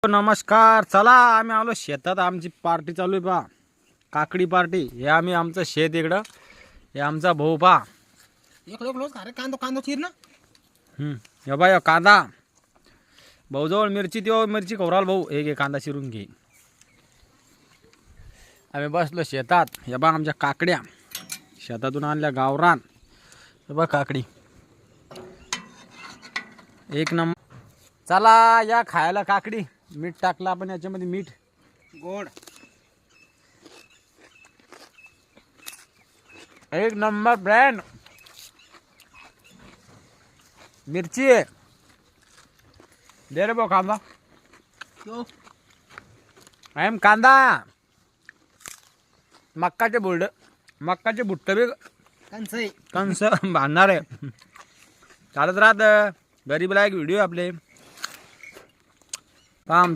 नमस्कार. चला आम्ही आलो शेतात. आमची पार्टी चालू आहे पा, काकडी पार्टी. हे आम्ही आमचं शेत इकडं, हे आमचा भाऊ पा. अरे कांदो कांदो चिर ना. हे बाय कांदा भाऊ जवळ मिरची, तेव्हा मिरची खवराल भाऊ. एक एक कांदा चिरून घे. आम्ही बसलो शेतात. हे बा आमच्या काकड्या शेतातून आणल्या गावरान. हे बा काकडी एक नंबर. चला या खायला काकडी. मीठ टाकलं आपण याच्यामध्ये, मीठ गोड एक नंबर ब्रँड. मिरची आहे. दे रे भाऊ कांदा. एम कांदा. मक्काचे बुलड, मक्काचे बुट्ट बी कंस बांधणार आहे. चालत राहत. गरीब लायक व्हिडिओ आपले काम.